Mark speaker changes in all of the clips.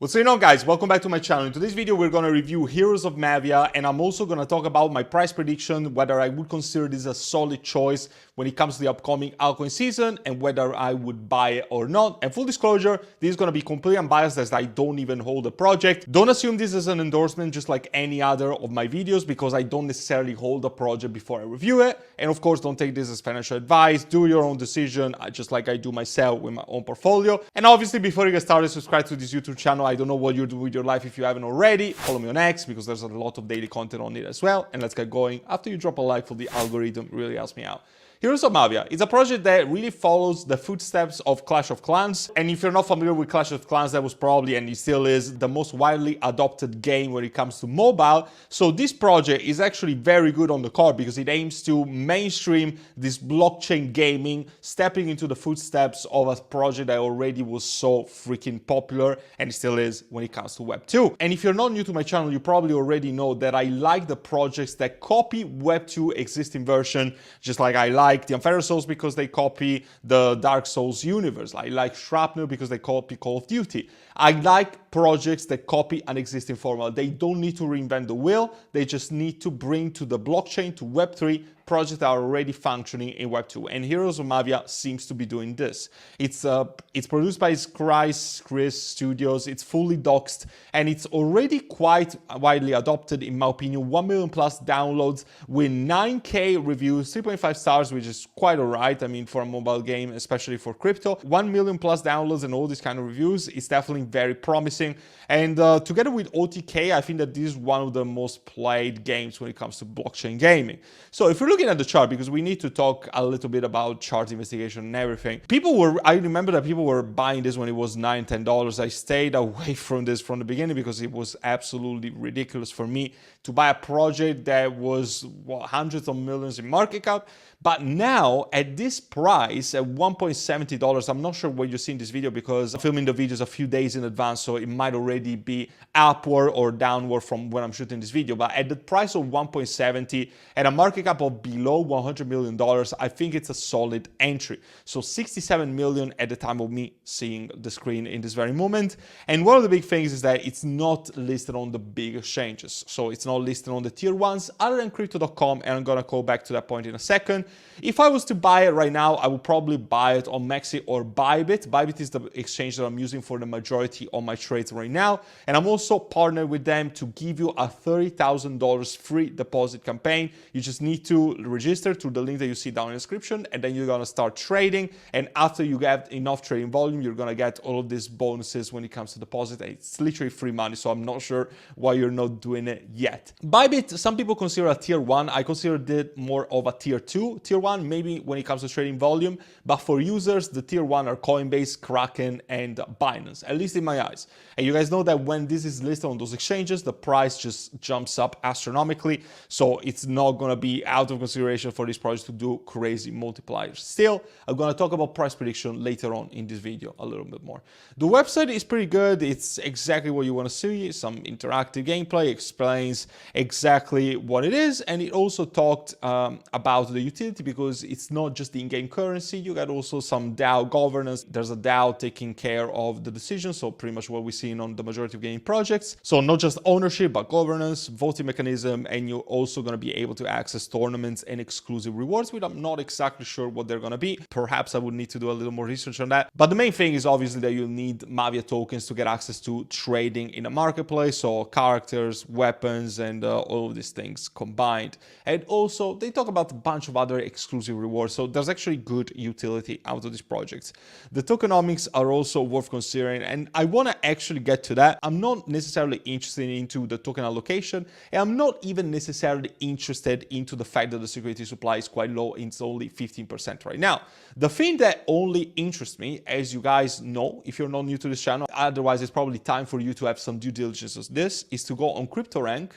Speaker 1: What's going on, guys? Welcome back to my channel. In today's video, we're going to review Heroes of Mavia, and I'm also going to talk about my price prediction, whether I would consider this a solid choice when it comes to the upcoming altcoin season, and whether I would buy it or not. And full disclosure, this is going to be completely unbiased as I don't even hold the project. Don't assume this is an endorsement just like any other of my videos, because I don't necessarily hold the project before I review it. And of course, don't take this as financial advice. Do your own decision, just like I do myself with my own portfolio. And obviously, before you get started, subscribe to this YouTube channel. I don't know what you're doing with your life if you haven't already. Follow me on X because there's a lot of daily content on it as well. And let's get going. After you drop a like for the algorithm, it really helps me out. Heroes of Mavia is a project that really follows the footsteps of Clash of Clans. And if you're not familiar with Clash of Clans, that was probably, and it still is, the most widely adopted game when it comes to mobile. So this project is actually very good on the card because it aims to mainstream this blockchain gaming, stepping into the footsteps of a project that already was so freaking popular, and it still is when it comes to Web 2. And if you're not new to my channel, you probably already know that I like the projects that copy Web 2 existing version, just like I like the Unfair Souls because they copy the Dark Souls universe. I like Shrapnel because they copy Call of Duty. I like projects that copy an existing formula. They don't need to reinvent the wheel. They just need to bring to the blockchain, to Web3, projects that are already functioning in Web 2. And Heroes of Mavia seems to be doing this. It's produced by Chris Studios. It's fully doxed, and it's already quite widely adopted, in my opinion. 1 million plus downloads with 9K reviews, 3.5 stars, which is quite alright. I mean, for a mobile game, especially for crypto. 1 million plus downloads and all these kind of reviews is definitely very promising. And together with OTK, I think that this is one of the most played games when it comes to blockchain gaming. So if you're looking at the chart, because we need to talk a little bit about chart investigation and everything. I remember that people were buying this when it was $9, $10. I stayed away from this from the beginning because it was absolutely ridiculous for me to buy a project that was hundreds of millions in market cap. But now at this price, at $1.70, I'm not sure when you're seeing this video because I'm filming the videos a few days in advance, so it might already be upward or downward from when I'm shooting this video. But at the price of 1.70 and a market cap of below $100 million, I think it's a solid entry. So 67 million at the time of me seeing the screen in this very moment. And one of the big things is that it's not listed on the big exchanges. So it's not listed on the tier ones other than crypto.com, and I'm gonna go back to that point in a second. If I was to buy it right now, I would probably buy it on Maxi or Bybit. Bybit is the exchange that I'm using for the majority of my trades right now. And I'm also partnered with them to give you a $30,000 free deposit campaign. You just need to register through the link that you see down in the description, and then you're gonna start trading. And after you get enough trading volume, you're gonna get all of these bonuses when it comes to deposit. It's literally free money, so I'm not sure why you're not doing it yet. Bybit, some people consider a tier 1. I consider it more of a tier 2. Tier 1 maybe when it comes to trading volume, but for users, the tier 1 are Coinbase, Kraken, and Binance, at least in my eyes. And you guys know that when this is listed on those exchanges, the price just jumps up astronomically, so it's not going to be out of consideration for these projects to do crazy multipliers. Still, I'm going to talk about price prediction later on in this video a little bit more. The website is pretty good. It's exactly what you want to see. Some interactive gameplay, explains exactly what it is, and it also talked about the utility, because it's not just the in-game currency. You got also some DAO governance. There's a DAO taking care of the decisions, so pretty much what we're seeing on the majority of gaming projects. So not just ownership, but governance, voting mechanism, and you're also going to be able to access tournaments and exclusive rewards, which I'm not exactly sure what they're going to be. Perhaps I would need to do a little more research on that. But the main thing is obviously that you'll need MAVIA tokens to get access to trading in a marketplace, so characters, weapons, and all of these things combined. And also they talk about a bunch of other exclusive rewards, so there's actually good utility out of these projects. The tokenomics are also worth considering, and I want to actually get to that. I'm not necessarily interested into the token allocation, and I'm not even necessarily interested into the fact that the security supply is quite low. It's only 15% right now. The thing that only interests me, as you guys know, if you're not new to this channel, otherwise it's probably time for you to have some due diligence of this, is to go on CryptoRank.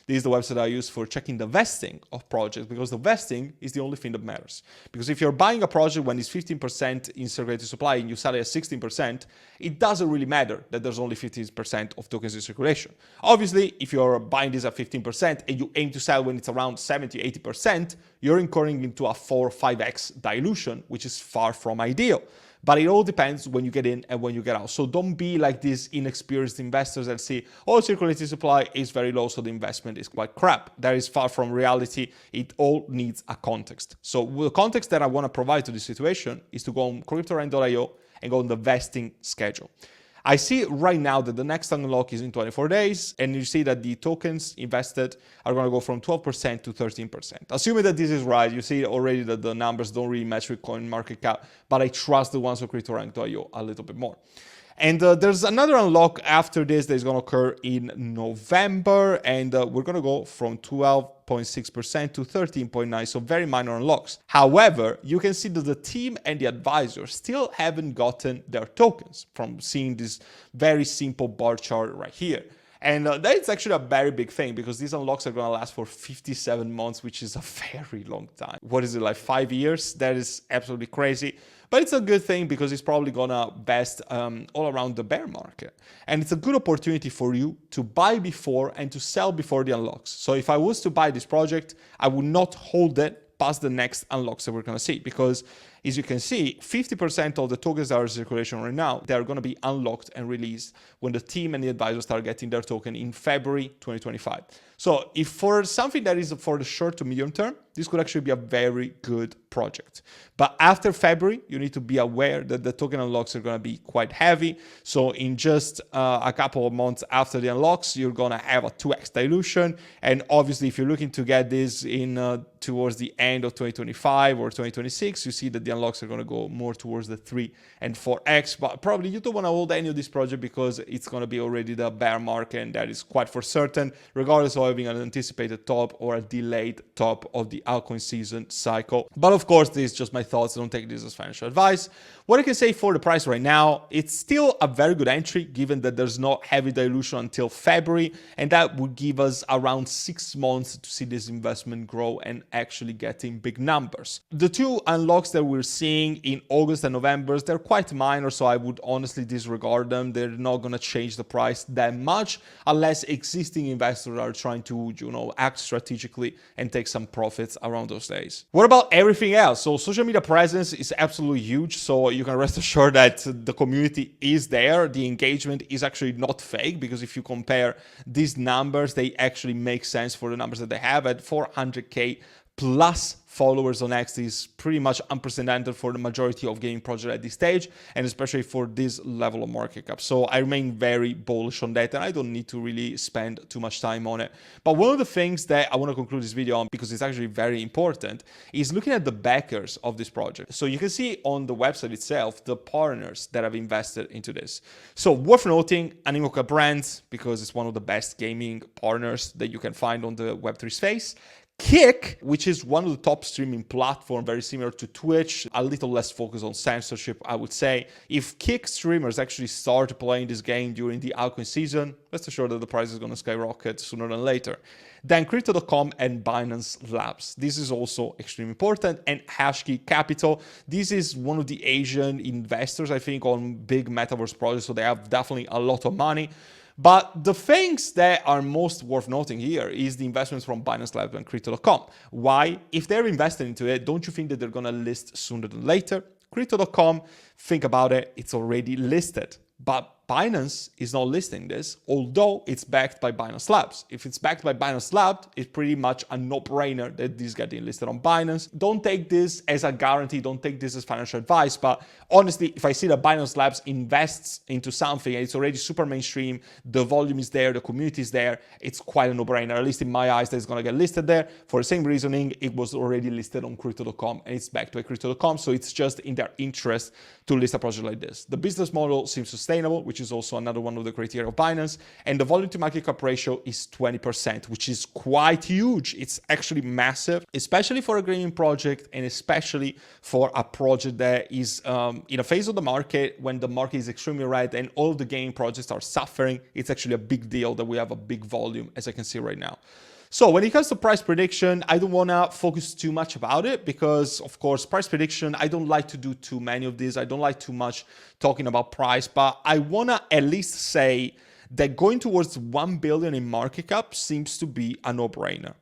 Speaker 1: This is the website I use for checking the vesting of projects, because the vesting is the only thing that matters. Because if you're buying a project when it's 15% in circulating supply and you sell it at 16%, it doesn't really matter that there's only 15% of tokens in circulation. Obviously, if you're buying this at 15% and you aim to sell when it's around 70, 80%, you're incurring into a 4 or 5x dilution, which is far from ideal. But it all depends when you get in and when you get out. So don't be like these inexperienced investors that see, oh, circulating supply is very low, so the investment is quite crap. That is far from reality. It all needs a context. So the context that I want to provide to this situation is to go on cryptorent.io and go on the vesting schedule. I see right now that the next unlock is in 24 days, and you see that the tokens invested are going to go from 12% to 13%. Assuming that this is right, you see already that the numbers don't really match with coin market cap, but I trust the ones of cryptorent.io a little bit more. And there's another unlock after this that is going to occur in November, and we're going to go from 12.6% to 13.9%, so very minor unlocks. However, you can see that the team and the advisors still haven't gotten their tokens from seeing this very simple bar chart right here. And that's actually a very big thing because these unlocks are going to last for 57 months, which is a very long time. What is it, like 5 years? That is absolutely crazy. But it's a good thing because it's probably going to vest all around the bear market. And it's a good opportunity for you to buy before and to sell before the unlocks. So if I was to buy this project, I would not hold it past the next unlocks that we're going to see, because as you can see, 50% of the tokens that are in circulation right now, they're going to be unlocked and released when the team and the advisors start getting their token in February 2025. So if for something that is for the short to medium term, this could actually be a very good project. But after February, you need to be aware that the token unlocks are going to be quite heavy. So in just a couple of months after the unlocks, you're going to have a 2x dilution. And obviously, if you're looking to get this in towards the end of 2025 or 2026, you see that the unlocks are going to go more towards the 3 and 4x. But probably you don't want to hold any of this project because it's going to be already the bear market, and that is quite for certain, regardless of having an anticipated top or a delayed top of the altcoin season cycle. But of course, this is just my thoughts. Don't take this as financial advice. What I can say for the price right now, it's still a very good entry given that there's no heavy dilution until February, and that would give us around 6 months to see this investment grow and actually getting big numbers. The two unlocks that we're seeing in August and November, they're quite minor, so I would honestly disregard them. They're not going to change the price that much unless existing investors are trying to, act strategically and take some profits around those days. What about everything else? So social media presence is absolutely huge. So you can rest assured that the community is there. The engagement is actually not fake, because if you compare these numbers, they actually make sense for the numbers that they have. At 400K plus followers on X is pretty much unprecedented for the majority of gaming projects at this stage, and especially for this level of market cap. So I remain very bullish on that, and I don't need to really spend too much time on it. But one of the things that I want to conclude this video on, because it's actually very important, is looking at the backers of this project. So you can see on the website itself the partners that have invested into this. So worth noting, Animoca Brands, because it's one of the best gaming partners that you can find on the Web3 space. Kick, which is one of the top streaming platforms, very similar to Twitch, a little less focused on censorship, I would say. If Kick streamers actually start playing this game during the altcoin season, rest assured that the price is going to skyrocket sooner than later. Then Crypto.com and Binance Labs. This is also extremely important. And Hashkey Capital. This is one of the Asian investors, I think, on big metaverse projects, so they have definitely a lot of money. But the things that are most worth noting here is the investments from Binance Labs and Crypto.com. Why? If they're invested into it, don't you think that they're going to list sooner than later? Crypto.com, think about it, it's already listed. But Binance is not listing this, although it's backed by Binance Labs. If it's backed by Binance Labs, it's pretty much a no-brainer that this is getting listed on Binance. Don't take this as a guarantee, don't take this as financial advice, but honestly, if I see that Binance Labs invests into something and it's already super mainstream, the volume is there, the community is there, it's quite a no-brainer, at least in my eyes, that it's going to get listed there. For the same reasoning, it was already listed on Crypto.com and it's backed by Crypto.com, so it's just in their interest to list a project like this. The business model seems sustainable, which is also another one of the criteria of Binance, and the volume to market cap ratio is 20%, which is quite huge. It's actually massive, especially for a gaming project and especially for a project that is in a phase of the market when the market is extremely red and all of the gaming projects are suffering. It's actually a big deal that we have a big volume, as I can see right now. So when it comes to price prediction, I don't want to focus too much about it because, of course, price prediction, I don't like to do too many of these. I don't like too much talking about price, but I want to at least say that going towards 1 billion in market cap seems to be a no-brainer.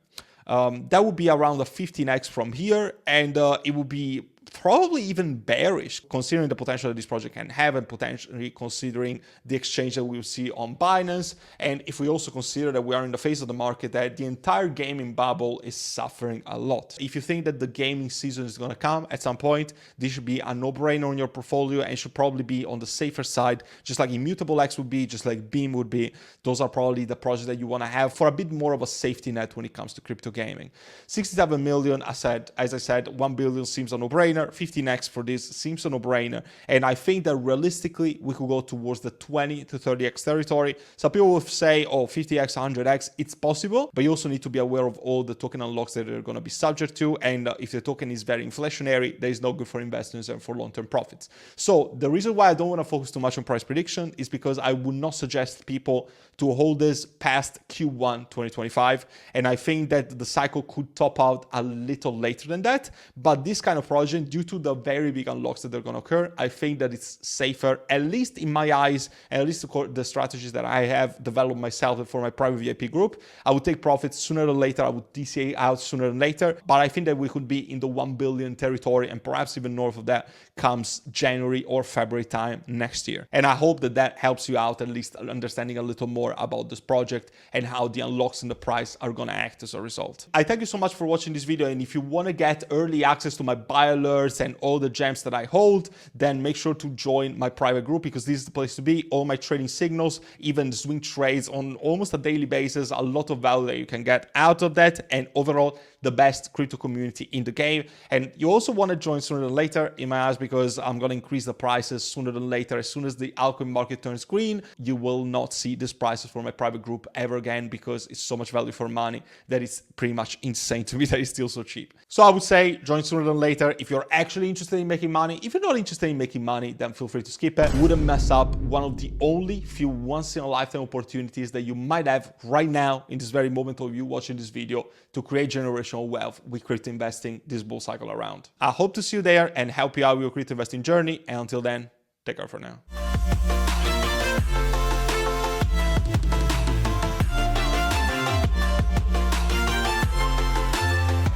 Speaker 1: That would be around a 15x from here, and it would be probably even bearish, considering the potential that this project can have and potentially considering the exchange that we'll see on Binance. And if we also consider that we are in the phase of the market that the entire gaming bubble is suffering a lot. If you think that the gaming season is going to come at some point, this should be a no-brainer on your portfolio and should probably be on the safer side, just like Immutable X would be, just like Beam would be. Those are probably the projects that you want to have for a bit more of a safety net when it comes to crypto gaming. 67 million, as I said, 1 billion seems a no-brainer. 15x for this seems a no-brainer. And I think that realistically, we could go towards the 20 to 30x territory. Some people will say, oh, 50x, 100x, it's possible, but you also need to be aware of all the token unlocks that they're going to be subject to. And if the token is very inflationary, that is not good for investors and for long-term profits. So the reason why I don't want to focus too much on price prediction is because I would not suggest people to hold this past Q1 2025. And I think that the cycle could top out a little later than that. But this kind of project, due to the very big unlocks that are going to occur, I think that it's safer, at least in my eyes, and at least the strategies that I have developed myself and for my private VIP group. I would take profits sooner or later. I would DCA out sooner than later. But I think that we could be in the 1 billion territory and perhaps even north of that comes January or February time next year. And I hope that that helps you out, at least understanding a little more about this project and how the unlocks in the price are going to act as a result. I thank you so much for watching this video. And if you want to get early access to my buy alerts and all the gems that I hold, then make sure to join my private group, because this is the place to be. All my trading signals, even swing trades on almost a daily basis, a lot of value that you can get out of that, and overall the best crypto community in the game. And you also want to join sooner than later, in my eyes, because I'm going to increase the prices sooner than later. As soon as the altcoin market turns green, you will not see these prices for my private group ever again, because it's so much value for money that it's pretty much insane to me that it's still so cheap. So I would say join sooner than later if you're actually interested in making money. If you're not interested in making money, then feel free to skip it. Wouldn't mess up one of the only few once-in-a-lifetime opportunities that you might have right now in this very moment of you watching this video to create generational wealth with crypto investing this bull cycle around. I hope to see you there and help you out with your crypto investing journey. And until then, take care for now.